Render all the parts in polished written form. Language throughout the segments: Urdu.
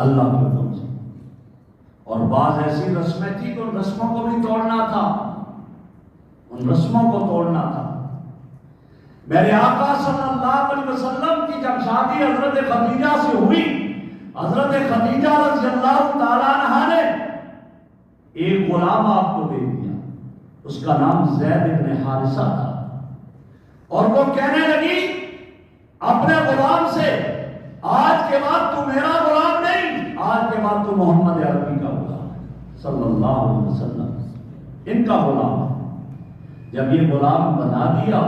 اللہ کے حکم سے۔ اور بعض ایسی رسمیں تھیں کہ ان رسموں کو بھی توڑنا تھا، ان رسموں کو توڑنا تھا۔ میرے آقا صلی اللہ علیہ وسلم کی جب شادی حضرت خدیجہ سے ہوئی، حضرت خدیجہ رضی اللہ تعالیٰ عنہا نے ایک غلام آپ کو دے دیا، اس کا نام زید بن حارثہ تھا، اور وہ کہنے لگی اپنے غلام سے آج کے بعد تو میرا غلام نہیں، آج کے بعد تو محمد عربی کا غلام ہے صلی اللہ علیہ وسلم، ان کا غلام ہے۔ جب یہ غلام بنا دیا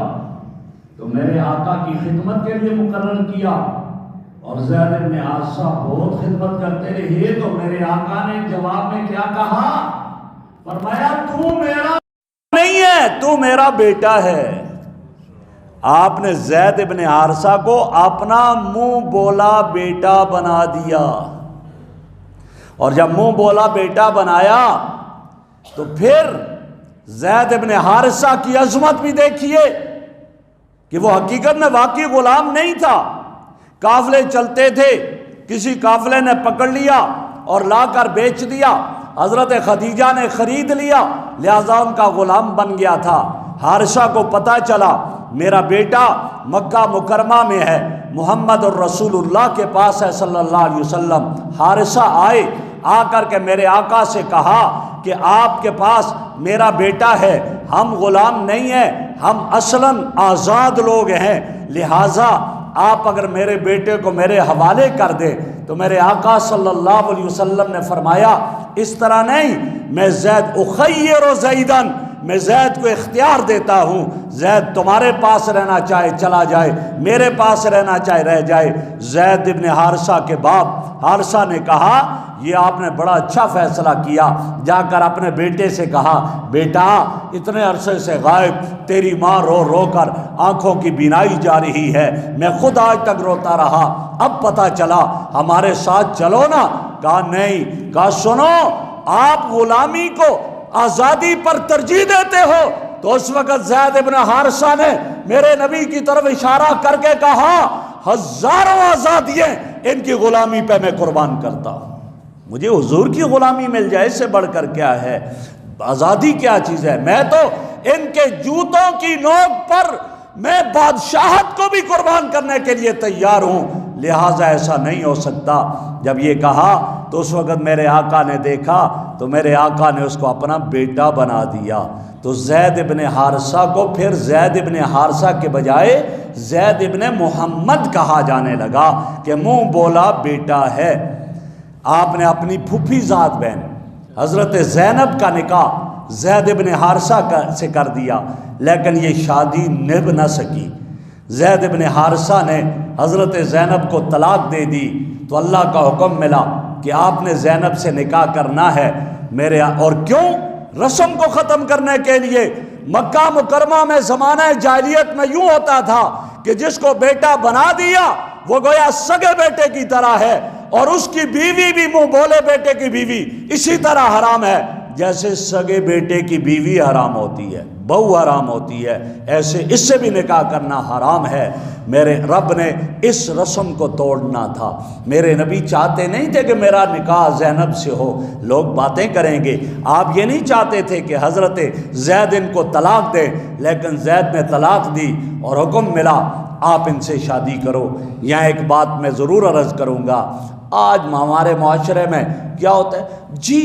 تو میرے آقا کی خدمت کے لیے مقرر کیا، اور زید بن حارثہ بہت خدمت کرتے رہے، تو میرے آقا نے جواب میں کیا کہا؟ فرمایا تو میرا نہیں ہے، تو میرا بیٹا ہے۔ آپ نے زید بن حارثہ کو اپنا منہ بولا بیٹا بنا دیا، اور جب منہ بولا بیٹا بنایا تو پھر زید بن حارثہ کی عظمت بھی دیکھیے کہ وہ حقیقت میں واقعی غلام نہیں تھا۔ قافلے چلتے تھے، کسی قافلے نے پکڑ لیا اور لا کر بیچ دیا، حضرت خدیجہ نے خرید لیا، لہذا ان کا غلام بن گیا تھا۔ حارثہ کو پتہ چلا میرا بیٹا مکہ مکرمہ میں ہے، محمد الرسول اللہ کے پاس ہے صلی اللہ علیہ وسلم۔ حارثہ آئے، آ کر کے میرے آقا سے کہا کہ آپ کے پاس میرا بیٹا ہے، ہم غلام نہیں ہیں، ہم اصلاً آزاد لوگ ہیں، لہٰذا آپ اگر میرے بیٹے کو میرے حوالے کر دیں۔ تو میرے آقا صلی اللہ علیہ وسلم نے فرمایا اس طرح نہیں، میں زید اخیر زیدن، میں زید کو اختیار دیتا ہوں، زید تمہارے پاس رہنا چاہے چلا جائے، میرے پاس رہنا چاہے رہ جائے۔ زید ابن حارثہ کے باپ حارثہ نے کہا یہ آپ نے بڑا اچھا فیصلہ کیا، جا کر اپنے بیٹے سے کہا بیٹا اتنے عرصے سے غائب، تیری ماں رو رو کر آنکھوں کی بینائی جا رہی ہے، میں خود آج تک روتا رہا، اب پتہ چلا ہمارے ساتھ چلو نا۔ کہا نہیں، کہا سنو آپ غلامی کو آزادی پر ترجیح دیتے ہو۔ تو اس وقت زید ابن حارثہ نے میرے نبی کی طرف اشارہ کر کے کہا ہزاروں آزادیاں ان کی غلامی پہ میں قربان کرتا ہوں، مجھے حضور کی غلامی مل جائے اس سے بڑھ کر کیا ہے، آزادی کیا چیز ہے، میں تو ان کے جوتوں کی نوک پر میں بادشاہت کو بھی قربان کرنے کے لیے تیار ہوں، لہٰذا ایسا نہیں ہو سکتا۔ جب یہ کہا تو اس وقت میرے آقا نے دیکھا تو میرے آقا نے اس کو اپنا بیٹا بنا دیا۔ تو زید ابن حارثہ کو پھر زید ابن حارثہ کے بجائے زید ابن محمد کہا جانے لگا کہ منہ بولا بیٹا ہے۔ آپ نے اپنی پھوپھی ذات بہن حضرت زینب کا نکاح زید ابن حارثہ سے کر دیا، لیکن یہ شادی نبھ نہ سکی۔ زید ابن حارثہ نے حضرت زینب کو طلاق دے دی، تو اللہ کا حکم ملا کہ آپ نے زینب سے نکاح کرنا ہے میرے، اور کیوں؟ رسم کو ختم کرنے کے لیے۔ مکہ مکرمہ میں زمانہ جاہلیت میں یوں ہوتا تھا کہ جس کو بیٹا بنا دیا وہ گویا سگے بیٹے کی طرح ہے، اور اس کی بیوی بھی منہ بولے بیٹے کی بیوی اسی طرح حرام ہے، جیسے سگے بیٹے کی بیوی حرام ہوتی ہے، بہو حرام ہوتی ہے، ایسے اس سے بھی نکاح کرنا حرام ہے۔ میرے رب نے اس رسم کو توڑنا تھا۔ میرے نبی چاہتے نہیں تھے کہ میرا نکاح زینب سے ہو، لوگ باتیں کریں گے۔ آپ یہ نہیں چاہتے تھے کہ حضرت زید ان کو طلاق دے، لیکن زید نے طلاق دی اور حکم ملا آپ ان سے شادی کرو۔ یہاں ایک بات میں ضرور عرض کروں گا، آج ہمارے معاشرے میں کیا ہوتا ہے، جی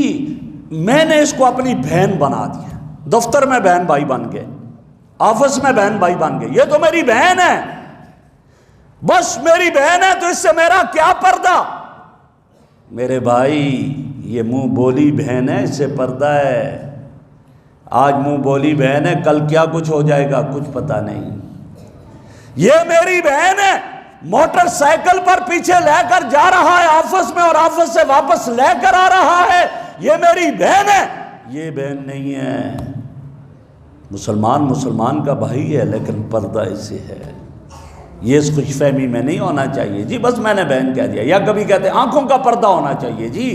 میں نے اس کو اپنی بہن بنا دیا، دفتر میں بہن بھائی بن گئے، آفس میں بہن بھائی بن گئے، یہ تو میری بہن ہے، بس میری بہن ہے تو اس سے میرا کیا پردہ۔ میرے بھائی یہ منہ بولی بہن ہے، اس سے پردہ ہے۔ آج منہ بولی بہن ہے، کل کیا کچھ ہو جائے گا کچھ پتہ نہیں۔ یہ میری بہن ہے، موٹر سائیکل پر پیچھے لے کر جا رہا ہے آفس میں اور آفس سے واپس لے کر آ رہا ہے، یہ میری بہن ہے۔ یہ بہن نہیں ہے، مسلمان کا بھائی ہے، لیکن پردہ اسے ہے۔ یہ اس خوش فہمی میں نہیں ہونا چاہیے جی بس میں نے بہن کہہ دیا، یا کبھی کہتے ہیں آنکھوں کا پردہ ہونا چاہیے، جی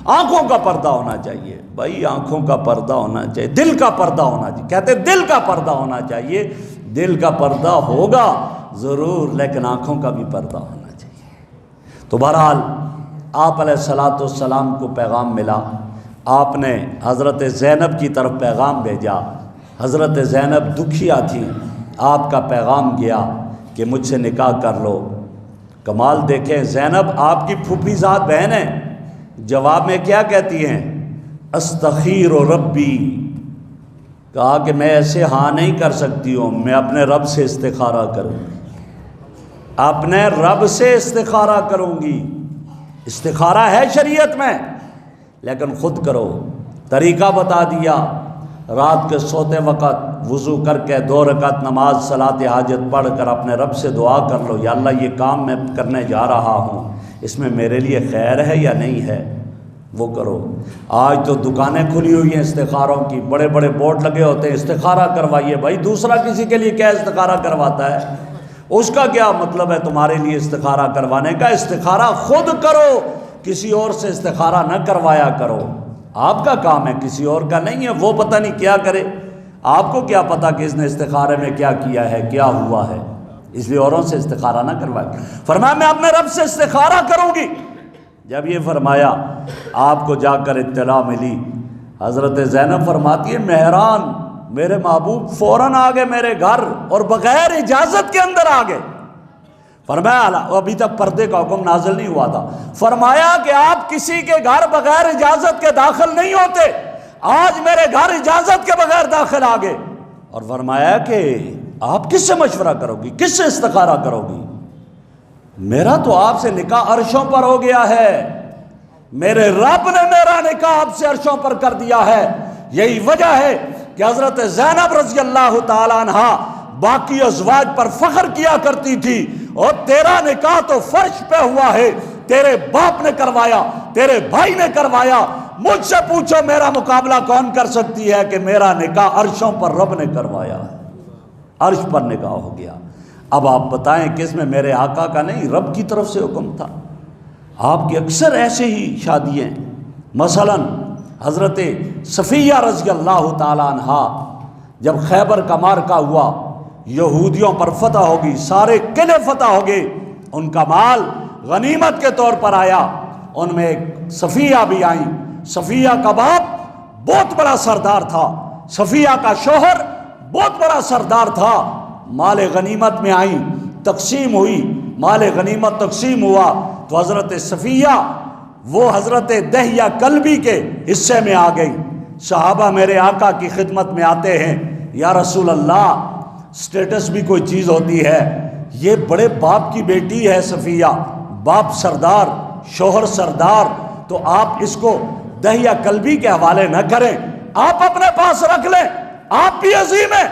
آنکھوں کا پردہ ہونا چاہیے۔ بھائی آنکھوں کا پردہ ہونا چاہیے، دل کا پردہ ہونا چاہیے، کہتے ہیں دل کا پردہ ہونا چاہیے، دل کا پردہ ہوگا ضرور، لیکن آنکھوں کا بھی پردہ ہونا چاہیے۔ تو بہرحال آپ علیہ الصلوۃ والسلام کو پیغام ملا، آپ نے حضرت زینب کی طرف پیغام بھیجا، حضرت زینب دکھیا تھی، آپ کا پیغام گیا کہ مجھ سے نکاح کر لو۔ کمال دیکھیں، زینب آپ کی پھوپھی ذات بہن ہے، جواب میں کیا کہتی ہیں؟ استخیر ربی، کہا کہ میں ایسے ہاں نہیں کر سکتی ہوں، میں اپنے رب سے استخارہ کروں گی، اپنے رب سے استخارہ کروں گی۔ استخارہ ہے شریعت میں، لیکن خود کرو۔ طریقہ بتا دیا، رات کے سوتے وقت وضو کر کے 2 رکعت نماز صلاۃ حاجت پڑھ کر اپنے رب سے دعا کر لو، یا اللہ یہ کام میں کرنے جا رہا ہوں، اس میں میرے لیے خیر ہے یا نہیں ہے، وہ کرو۔ آج تو دکانیں کھلی ہوئی ہیں استخاروں کی، بڑے بڑے بورڈ لگے ہوتے ہیں، استخارہ کروائیے۔ بھائی دوسرا کسی کے لیے کیا استخارہ کرواتا ہے؟ اس کا کیا مطلب ہے تمہارے لیے استخارہ کروانے کا؟ استخارہ خود کرو، کسی اور سے استخارہ نہ کروایا کرو۔ آپ کا کام ہے، کسی اور کا نہیں ہے۔ وہ پتہ نہیں کیا کرے، آپ کو کیا پتہ کہ اس نے استخارے میں کیا کیا ہے، کیا ہوا ہے، اس لیے اوروں سے استخارہ نہ کروائے۔ فرمایا میں اپنے رب سے استخارہ کروں گی۔ جب یہ فرمایا، آپ کو جا کر اطلاع ملی، حضرت زینب فرماتی ہے مہران میرے محبوب فوراً آ گئے میرے گھر اور بغیر اجازت کے اندر آ گئے۔ فرمایا ابھی تک پردے کا حکم نازل نہیں ہوا تھا، فرمایا کہ آپ کسی کے گھر بغیر اجازت کے داخل نہیں ہوتے، آج میرے گھر اجازت کے بغیر داخل آ گئے۔ اور فرمایا کہ آپ کس سے مشورہ کرو گی، کس سے استخارہ کرو گی؟ میرا تو آپ سے نکاح عرشوں پر ہو گیا ہے، میرے رب نے میرا نکاح آپ سے عرشوں پر کر دیا ہے۔ یہی وجہ ہے کہ حضرت زینب رضی اللہ تعالیٰ عنہ باقی ازواج پر فخر کیا کرتی تھی، اور تیرا نکاح تو فرش پہ ہوا ہے، تیرے باپ نے کروایا، تیرے بھائی نے کروایا، مجھ سے پوچھو میرا مقابلہ کون کر سکتی ہے کہ میرا نکاح عرشوں پر رب نے کروایا ہے، عرش پر نکاح ہو گیا۔ اب آپ بتائیں کس میں میرے آقا کا نہیں، رب کی طرف سے حکم تھا۔ آپ کی اکثر ایسے ہی شادیاں، مثلا حضرت صفیہ رضی اللہ تعالیٰ عنہ جب خیبر کا معرکہ ہوا، یہودیوں پر فتح ہوگی، سارے قلعے فتح ہو گئے، ان کا مال غنیمت کے طور پر آیا، ان میں ایک صفیہ بھی آئیں۔ صفیہ کا باپ بہت بڑا سردار تھا، صفیہ کا شوہر بہت بڑا سردار تھا۔ مال غنیمت میں آئیں، تقسیم ہوئی، مال غنیمت تقسیم ہوا تو حضرت صفیہ وہ حضرت دہیہ کلبی کے حصے میں آ گئی۔ صحابہ میرے آقا کی خدمت میں آتے ہیں، یا رسول اللہ سٹیٹس بھی کوئی چیز ہوتی ہے، یہ بڑے باپ کی بیٹی ہے صفیہ، باپ سردار، شوہر سردار، تو آپ اس کو دہیہ کلبی کے حوالے نہ کریں، آپ اپنے پاس رکھ لیں، آپ بھی عظیم ہیں۔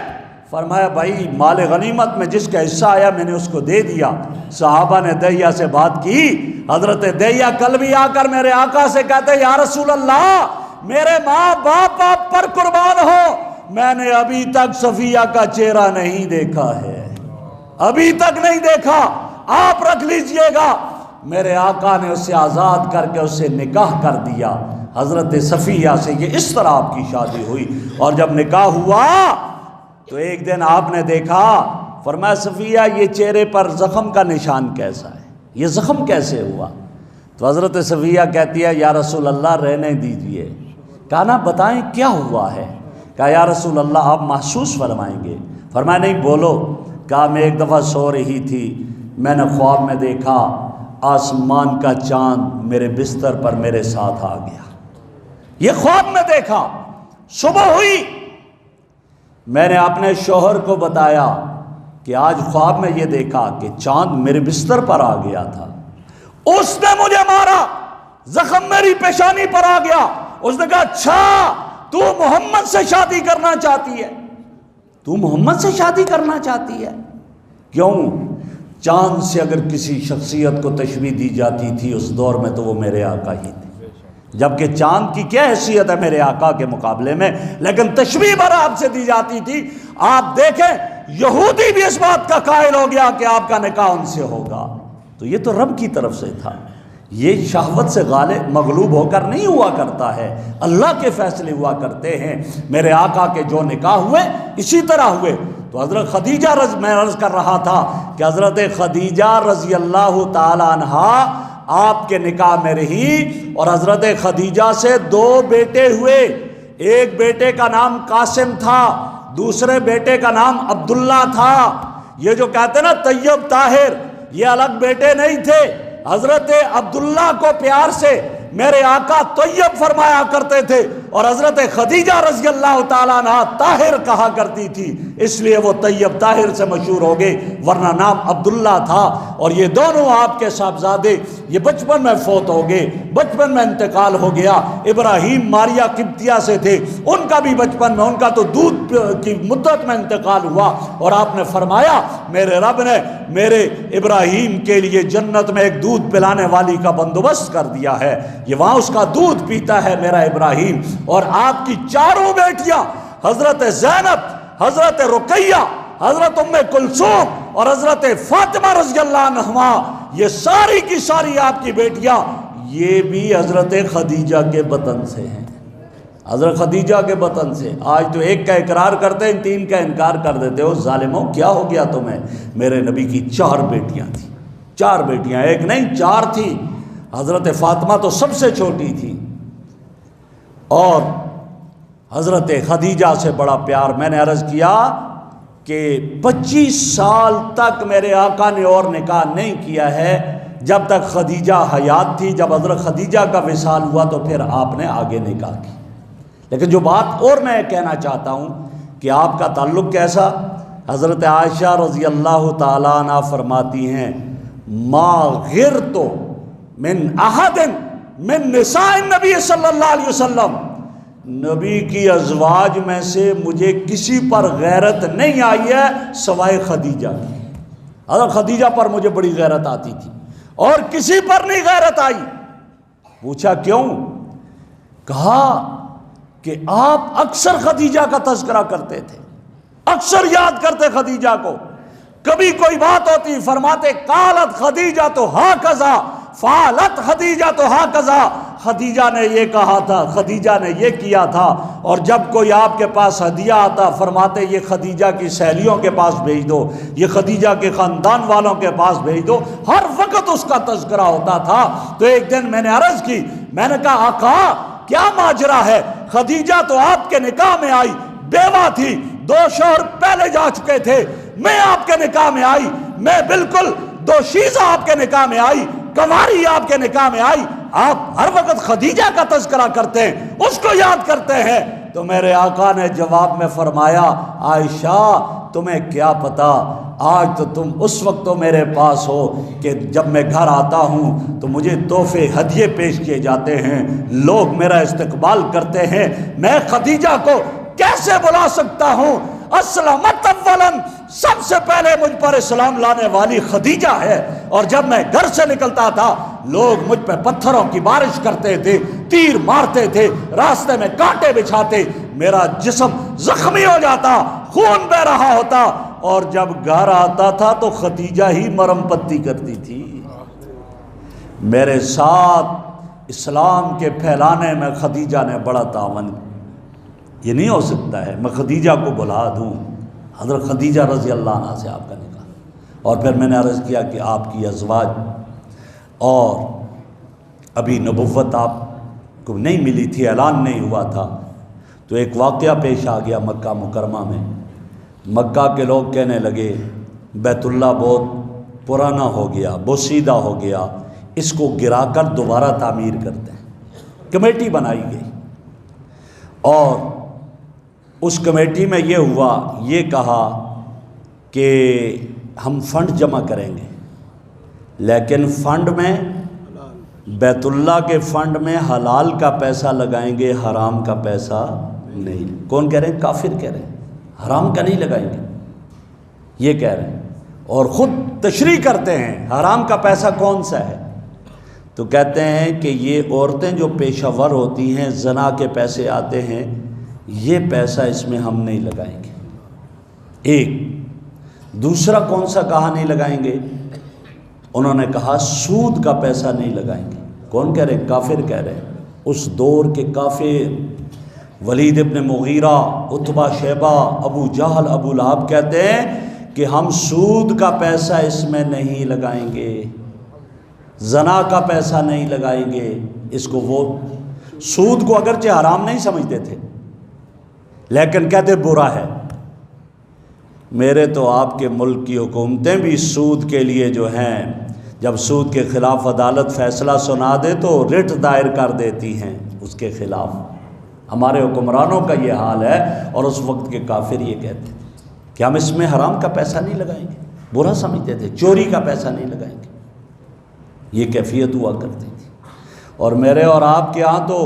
فرمایا بھائی مال غنیمت میں جس کا حصہ آیا میں نے اس کو دے دیا۔ صحابہ نے دہیہ سے بات کی، حضرت دہیہ کلبی آ کر میرے آقا سے کہتے یا رسول اللہ میرے ماں باپ آپ پر قربان ہو، میں نے ابھی تک صفیہ کا چہرہ نہیں دیکھا ہے، ابھی تک نہیں دیکھا، آپ رکھ لیجئے گا۔ میرے آقا نے اسے آزاد کر کے اسے نکاح کر دیا حضرت صفیہ سے۔ یہ اس طرح آپ کی شادی ہوئی، اور جب نکاح ہوا تو ایک دن آپ نے دیکھا، فرمایا صفیہ یہ چہرے پر زخم کا نشان کیسا ہے، یہ زخم کیسے ہوا؟ تو حضرت صفیہ کہتی ہے یا رسول اللہ رہنے دیجئے۔ کہا نا بتائیں کیا ہوا ہے؟ کہا یا رسول اللہ آپ محسوس فرمائیں گے۔ فرمایا نہیں بولو۔ کہا میں ایک دفعہ سو رہی تھی، میں نے خواب میں دیکھا آسمان کا چاند میرے بستر پر میرے ساتھ آ گیا، یہ خواب میں دیکھا۔ صبح ہوئی، میں نے اپنے شوہر کو بتایا کہ آج خواب میں یہ دیکھا کہ چاند میرے بستر پر آ گیا تھا، اس نے مجھے مارا، زخم میری پیشانی پر آ گیا۔ اس نے کہا اچھا تو محمد سے شادی کرنا چاہتی ہے، تو محمد سے شادی کرنا چاہتی ہے؟ کیوں؟ چاند سے اگر کسی شخصیت کو تشبیہ دی جاتی تھی اس دور میں تو وہ میرے آقا ہی تھے، جبکہ چاند کی کیا حیثیت ہے میرے آقا کے مقابلے میں، لیکن تشبیہ بھر آپ سے دی جاتی تھی۔ آپ دیکھیں یہودی بھی اس بات کا قائل ہو گیا کہ آپ کا نکاح ان سے ہوگا، تو یہ تو رب کی طرف سے تھا، یہ شہوت سے غالب مغلوب ہو کر نہیں ہوا کرتا ہے، اللہ کے فیصلے ہوا کرتے ہیں۔ میرے آقا کے جو نکاح ہوئے اسی طرح ہوئے۔ تو حضرت خدیجہ میں عرض کر رہا تھا کہ حضرت خدیجہ رضی اللہ تعالی عنہا آپ کے نکاح میں رہی اور حضرت خدیجہ سے 2 بیٹے ہوئے. ایک بیٹے کا نام قاسم تھا، دوسرے بیٹے کا نام عبداللہ تھا. یہ جو کہتے ہیں نا طیب طاہر، یہ الگ بیٹے نہیں تھے. حضرت عبداللہ کو پیار سے میرے آقا طیب فرمایا کرتے تھے اور حضرت خدیجہ رضی اللہ تعالیٰ عنہ طاہر کہا کرتی تھی، اس لیے وہ طیب طاہر سے مشہور ہو گئے، ورنہ نام عبداللہ تھا. اور یہ دونوں آپ کے صاحبزادے یہ بچپن میں فوت ہو گئے، بچپن میں انتقال ہو گیا. ابراہیم ماریہ قبطیہ سے تھے، ان کا بھی بچپن میں، ان کا تو دودھ کی مدت میں انتقال ہوا. اور آپ نے فرمایا میرے رب نے میرے ابراہیم کے لیے جنت میں ایک دودھ پلانے والی کا بندوبست کر دیا ہے، یہ وہاں اس کا دودھ پیتا ہے میرا ابراہیم. اور آپ کی 4 بیٹیاں حضرت زینب، حضرت رقیہ، حضرت ام کلثوم اور حضرت فاطمہ رضی اللہ عنہما، یہ ساری کی ساری آپ کی بیٹیاں یہ بھی حضرت خدیجہ کے بطن سے ہیں، حضرت خدیجہ کے بطن سے. آج تو ایک کا اقرار کرتے ہیں، 3 کا انکار کر دیتے ہو. ظالموں کیا ہو گیا تمہیں؟ میرے نبی کی 4 بیٹیاں تھیں، 4 بیٹیاں، ایک نہیں 4 تھی. حضرت فاطمہ تو سب سے چھوٹی تھی اور حضرت خدیجہ سے بڑا پیار. میں نے عرض کیا کہ 25 سال تک میرے آقا نے اور نکاح نہیں کیا ہے جب تک خدیجہ حیات تھی. جب حضرت خدیجہ کا وصال ہوا تو پھر آپ نے آگے نکاح کی. لیکن جو بات اور میں کہنا چاہتا ہوں کہ آپ کا تعلق کیسا. حضرت عائشہ رضی اللہ تعالیٰ عنہ فرماتی ہیں ما غرت من احد من نساء النبی صلی اللہ علیہ وسلم، نبی کی ازواج میں سے مجھے کسی پر غیرت نہیں آئی ہے سوائے خدیجہ کی. حضرت خدیجہ پر مجھے بڑی غیرت آتی تھی اور کسی پر نہیں غیرت آئی. پوچھا کیوں؟ کہا کہ آپ اکثر خدیجہ کا تذکرہ کرتے تھے، اکثر یاد کرتے خدیجہ کو. کبھی کوئی بات ہوتی فرماتے قالت خدیجہ تو ہا کذا فعلت خدیجہ تو ہا کذا، خدیجہ نے یہ کہا تھا، خدیجہ نے یہ کیا تھا. اور جب کوئی آپ کے پاس ہدیہ آتا فرماتے یہ خدیجہ کی سہیلیوں کے پاس بھیج دو، یہ خدیجہ کے خاندان والوں کے پاس بھیج دو. ہر وقت اس کا تذکرہ ہوتا تھا. تو ایک دن میں نے عرض کی، میں نے کہا آقا کیا ماجرا ہے؟ خدیجہ تو آپ کے نکاح میں آئی، بیوہ تھی، 2 شوہر پہلے جا چکے تھے. میں آپ کے نکاح میں آئی، میں بالکل دوشیزہ آپ کے نکاح میں آئی، کنواری آپ کے نکاح میں آئی. آپ ہر وقت خدیجہ کا تذکرہ کرتے ہیں، اس کو یاد کرتے ہیں. تو میرے آقا نے جواب میں فرمایا عائشہ تمہیں کیا پتا، آج تو تم اس وقت تو میرے پاس ہو کہ جب میں گھر آتا ہوں تو مجھے تحفے ہدیے پیش کیے جاتے ہیں، لوگ میرا استقبال کرتے ہیں. میں خدیجہ کو کیسے بلا سکتا ہوں؟ اسلمت اولا، سب سے پہلے مجھ پر اسلام لانے والی خدیجہ ہے. اور جب میں گھر سے نکلتا تھا لوگ مجھ پہ پتھروں کی بارش کرتے تھے، تیر مارتے تھے، راستے میں کانٹے بچھاتے، میرا جسم زخمی ہو جاتا، خون بہ رہا ہوتا. اور جب گھر آتا تھا تو خدیجہ ہی مرم پتی کرتی تھی. میرے ساتھ اسلام کے پھیلانے میں خدیجہ نے بڑا تعاون. یہ نہیں ہو سکتا ہے میں خدیجہ کو بلا دوں. حضرت خدیجہ رضی اللہ عنہ سے آپ کا نکاح. اور پھر میں نے عرض کیا کہ آپ کی ازواج اور ابھی نبوت آپ کو نہیں ملی تھی، اعلان نہیں ہوا تھا. تو ایک واقعہ پیش آ گیا مکہ مکرمہ میں. مکہ کے لوگ کہنے لگے بیت اللہ بہت پرانا ہو گیا، بوسیدہ ہو گیا، اس کو گرا کر دوبارہ تعمیر کرتے ہیں. کمیٹی بنائی گئی اور اس کمیٹی میں یہ ہوا، یہ کہا کہ ہم فنڈ جمع کریں گے، لیکن فنڈ میں بیت اللہ کے فنڈ میں حلال کا پیسہ لگائیں گے، حرام کا پیسہ نہیں. کون کہہ رہے ہیں؟ کافر کہہ رہے ہیں، حرام کا نہیں لگائیں گے، یہ کہہ رہے ہیں. اور خود تشریح کرتے ہیں حرام کا پیسہ کون سا ہے. تو کہتے ہیں کہ یہ عورتیں جو پیشہ ور ہوتی ہیں، زنا کے پیسے آتے ہیں، یہ پیسہ اس میں ہم نہیں لگائیں گے. ایک دوسرا کون سا کہا نہیں لگائیں گے؟ انہوں نے کہا سود کا پیسہ نہیں لگائیں گے. کون کہہ رہے؟ کافر کہہ رہے ہیں. اس دور کے کافر ولید ابن مغیرہ، عتبہ، شیبہ، ابو جہل، ابو لہب کہتے ہیں کہ ہم سود کا پیسہ اس میں نہیں لگائیں گے. زنا کا پیسہ نہیں لگائیں گے اس کو۔ وہ سود کو اگرچہ حرام نہیں سمجھتے تھے لیکن کہتے برا ہے۔ میرے تو آپ کے ملک کی حکومتیں بھی سود کے لیے جو ہیں، جب سود کے خلاف عدالت فیصلہ سنا دے تو رٹ دائر کر دیتی ہیں اس کے خلاف۔ ہمارے حکمرانوں کا یہ حال ہے، اور اس وقت کے کافر یہ کہتے ہیں کہ ہم اس میں حرام کا پیسہ نہیں لگائیں گے، برا سمجھتے تھے، چوری کا پیسہ نہیں لگائیں گے، یہ کیفیت ہوا کرتی تھی۔ اور میرے اور آپ کے ہاں تو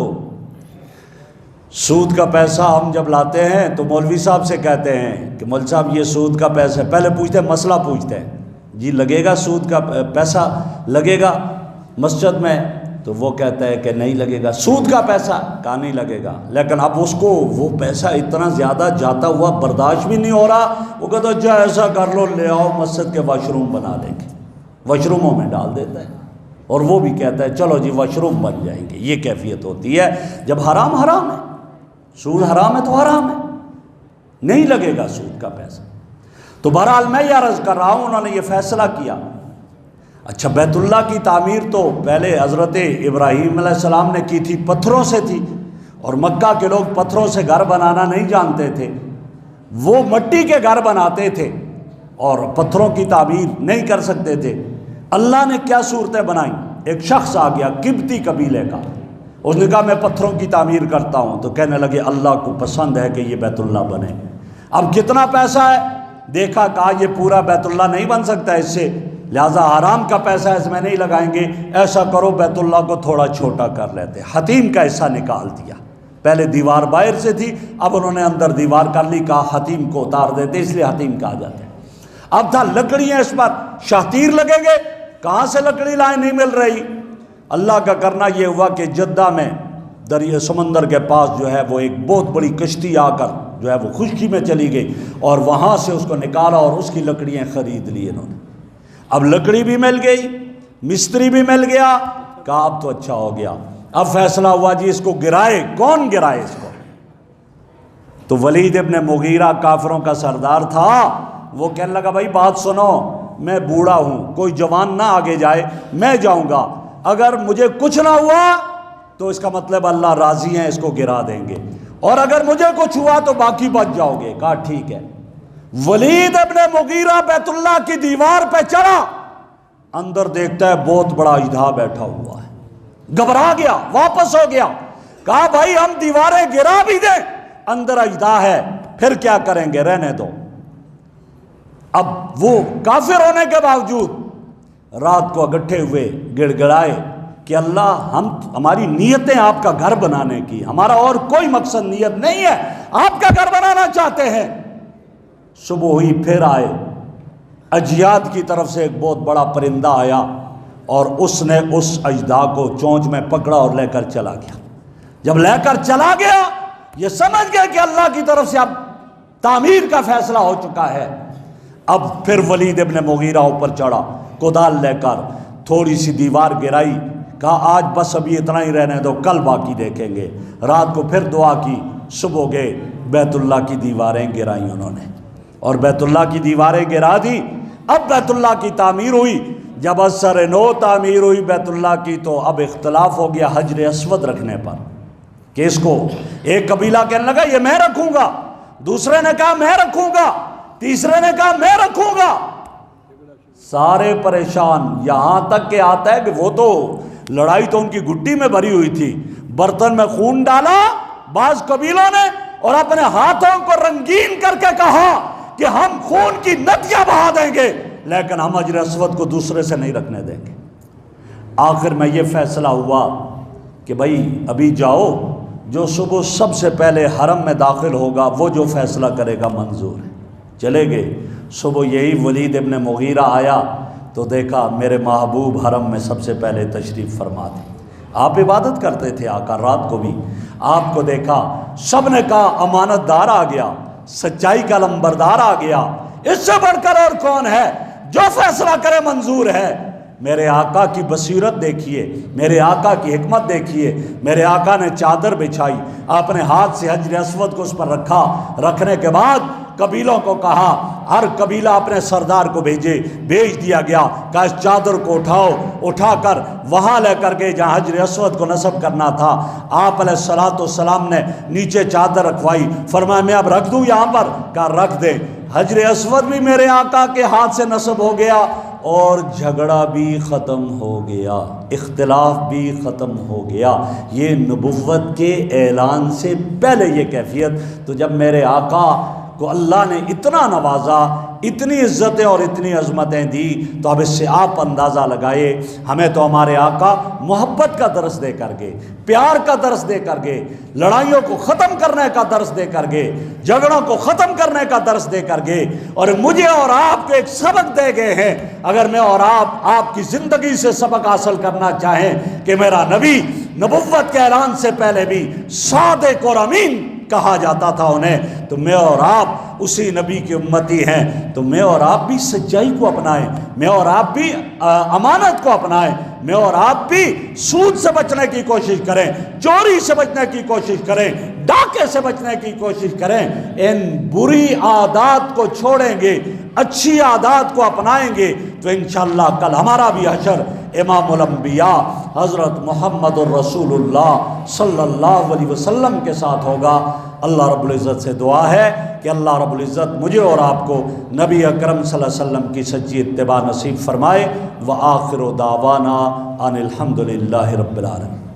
سود کا پیسہ ہم جب لاتے ہیں تو مولوی صاحب سے کہتے ہیں کہ مولوی صاحب یہ سود کا پیسہ، پہلے پوچھتے ہیں، مسئلہ پوچھتے ہیں، جی لگے گا سود کا پیسہ لگے گا مسجد میں؟ تو وہ کہتا ہے کہ نہیں لگے گا۔ سود کا پیسہ کہا نہیں لگے گا، لیکن اب اس کو وہ پیسہ اتنا زیادہ جاتا ہوا برداشت بھی نہیں ہو رہا، وہ کہتا ہے اچھا ایسا کر لو، لے آؤ مسجد کے واش روم بنا لیں گے، واش روموں میں ڈال دیتا ہے، اور وہ بھی کہتا ہے چلو جی واش روم بن جائیں گے۔ یہ کیفیت ہوتی ہے جب حرام حرام ہے، سود حرام ہے تو حرام ہے، نہیں لگے گا سود کا پیسہ۔ تو بہرحال میں یہ عرض کر رہا ہوں، انہوں نے یہ فیصلہ کیا۔ اچھا، بیت اللہ کی تعمیر تو پہلے حضرت ابراہیم علیہ السلام نے کی تھی، پتھروں سے تھی، اور مکہ کے لوگ پتھروں سے گھر بنانا نہیں جانتے تھے، وہ مٹی کے گھر بناتے تھے اور پتھروں کی تعمیر نہیں کر سکتے تھے۔ اللہ نے کیا صورتیں بنائیں؟ ایک شخص آ گیا قبطی قبیلے کا، اس نے کہا میں پتھروں کی تعمیر کرتا ہوں، تو کہنے لگے اللہ کو پسند ہے کہ یہ بیت اللہ بنے۔ اب کتنا پیسہ ہے دیکھا، کہا یہ پورا بیت اللہ نہیں بن سکتا اس سے، لہٰذا حرام کا پیسہ اس میں نہیں لگائیں گے، ایسا کرو بیت اللہ کو تھوڑا چھوٹا کر لیتے، حتیم کا حصہ نکال دیا۔ پہلے دیوار باہر سے تھی، اب انہوں نے اندر دیوار کر لی، کہا حتیم کو اتار دیتے، اس لیے حتیم کہا جاتا ہے۔ اب تھا لکڑیاں اس پر، شاہتیر لگیں گے، کہاں سے لکڑی لائیں، نہیں مل رہی۔ اللہ کا کرنا یہ ہوا کہ جدہ میں دریا سمندر کے پاس جو ہے وہ ایک بہت بڑی کشتی آ کر جو ہے وہ خشکی میں چلی گئی، اور وہاں سے اس کو نکالا اور اس کی لکڑیاں خرید لی انہوں نے۔ اب لکڑی بھی مل گئی، مستری بھی مل گیا، کہا اب تو اچھا ہو گیا۔ اب فیصلہ ہوا جی اس کو گرائے، کون گرائے اس کو؟ تو ولید ابن مغیرہ کافروں کا سردار تھا، وہ کہنے لگا بھائی بات سنو، میں بوڑھا ہوں، کوئی جوان نہ آگے جائے، میں جاؤں گا، اگر مجھے کچھ نہ ہوا تو اس کا مطلب اللہ راضی ہیں، اس کو گرا دیں گے، اور اگر مجھے کچھ ہوا تو باقی بچ جاؤ گے۔ کہا ٹھیک ہے۔ ولید ابن مغیرہ بیت اللہ کی دیوار پہ چڑھا، اندر دیکھتا ہے بہت بڑا اژدہا بیٹھا ہوا ہے، گھبرا گیا، واپس ہو گیا، کہا بھائی ہم دیواریں گرا بھی دیں، اندر اژدہا ہے، پھر کیا کریں گے، رہنے دو۔ اب وہ کافر ہونے کے باوجود رات کو اکٹھے ہوئے، گڑ گڑائے کہ اللہ ہماری نیتیں آپ کا گھر بنانے کی، ہمارا اور کوئی مقصد نیت نہیں ہے، آپ کا گھر بنانا چاہتے ہیں۔ صبح ہوئی، پھر آئے، اجیاد کی طرف سے ایک بہت بڑا پرندہ آیا، اور اس نے اس اژدہا کو چونچ میں پکڑا اور لے کر چلا گیا۔ جب لے کر چلا گیا، یہ سمجھ گئے کہ اللہ کی طرف سے اب تعمیر کا فیصلہ ہو چکا ہے۔ اب پھر ولید ابن مغیرہ اوپر چڑھا، کدال لے کر تھوڑی سی دیوار گرائی، کہا آج بس ابھی اتنا ہی رہنے دو، کل باقی دیکھیں گے۔ رات کو پھر دعا کی، صبح گئے، بیت اللہ کی دیواریں گرائیں انہوں نے، اور بیت اللہ کی دیواریں گرا دی۔ اب بیت اللہ کی تعمیر ہوئی، جب اثر نو تعمیر ہوئی بیت اللہ کی، تو اب اختلاف ہو گیا حجر اسود رکھنے پر، کہ اس کو ایک قبیلہ کہنے لگا یہ میں رکھوں گا، دوسرے نے کہا میں رکھوں گا، تیسرے نے کہا میں رکھوں گا، سارے پریشان۔ یہاں تک کہ آتا ہے کہ وہ تو لڑائی تو ان کی گھٹی میں بھری ہوئی تھی، برتن میں خون ڈالا بعض قبیلوں نے، اور اپنے ہاتھوں کو رنگین کر کے کہا کہ ہم خون کی ندیاں بہا دیں گے، لیکن ہم حجر اسود کو دوسرے سے نہیں رکھنے دیں گے۔ آخر میں یہ فیصلہ ہوا کہ بھائی ابھی جاؤ، جو صبح سب سے پہلے حرم میں داخل ہوگا وہ جو فیصلہ کرے گا منظور ہے۔ چلے گئے، صبح یہی ولید ابن مغیرہ آیا تو دیکھا میرے محبوب حرم میں سب سے پہلے تشریف فرما تھے، آپ عبادت کرتے تھے آقا، رات کو بھی آپ کو دیکھا، سب نے کہا امانت دار آ گیا، سچائی کا لمبردار آ گیا، اس سے بڑھ کر اور کون ہے، جو فیصلہ کرے منظور ہے۔ میرے آقا کی بصیرت دیکھیے، میرے آقا کی حکمت دیکھیے۔ میرے آقا نے چادر بچھائی، اپنے ہاتھ سے حجر اسود کو اس پر رکھا، رکھنے کے بعد قبیلوں کو کہا، ہر قبیلہ اپنے سردار کو بھیج دیا گیا کہ اس چادر کو اٹھا کر وہاں لے کر کے جہاں حجر اسود کو نصب کرنا تھا۔ آپ علیہ السلام نے نیچے چادر رکھوائی، فرمایا میں اب رکھ دوں یہاں پر؟ کہا رکھ دے۔ حجر اسود بھی میرے آقا کے ہاتھ سے نصب ہو گیا اور جھگڑا بھی ختم ہو گیا، اختلاف بھی ختم ہو گیا۔ یہ نبوت کے اعلان سے پہلے یہ کیفیت۔ تو جب میرے آقا کو اللہ نے اتنا نوازا، اتنی عزتیں اور اتنی عظمتیں دی، تو اب اس سے آپ اندازہ لگائے ہمیں تو ہمارے آقا محبت کا درس دے کر گئے، پیار کا درس دے کر گئے، لڑائیوں کو ختم کرنے کا درس دے کر گئے، جھگڑوں کو ختم کرنے کا درس دے کر گئے، اور مجھے اور آپ کو ایک سبق دے گئے ہیں۔ اگر میں اور آپ کی زندگی سے سبق حاصل کرنا چاہیں کہ میرا نبی نبوت کے اعلان سے پہلے بھی صادق اور امین کہا جاتا تھا انہیں، تو میں اور آپ اسی نبی کی امتی ہیں، تو میں اور آپ بھی سچائی کو اپنائیں، میں اور آپ بھی امانت کو اپنائیں، میں اور آپ بھی سود سے بچنے کی کوشش کریں، چوری سے بچنے کی کوشش کریں، ڈاکے سے بچنے کی کوشش کریں۔ ان بری عادات کو چھوڑیں گے، اچھی عادات کو اپنائیں گے، تو انشاءاللہ کل ہمارا بھی حشر امام الانبیاء حضرت محمد الرسول اللہ صلی اللہ علیہ وسلم کے ساتھ ہوگا۔ اللہ رب العزت سے دعا ہے کہ اللہ رب العزت مجھے اور آپ کو نبی اکرم صلی اللہ علیہ وسلم کی سچی اتباع نصیب فرمائے۔ وآخر دعوانا ان الحمد للہ رب العالمین۔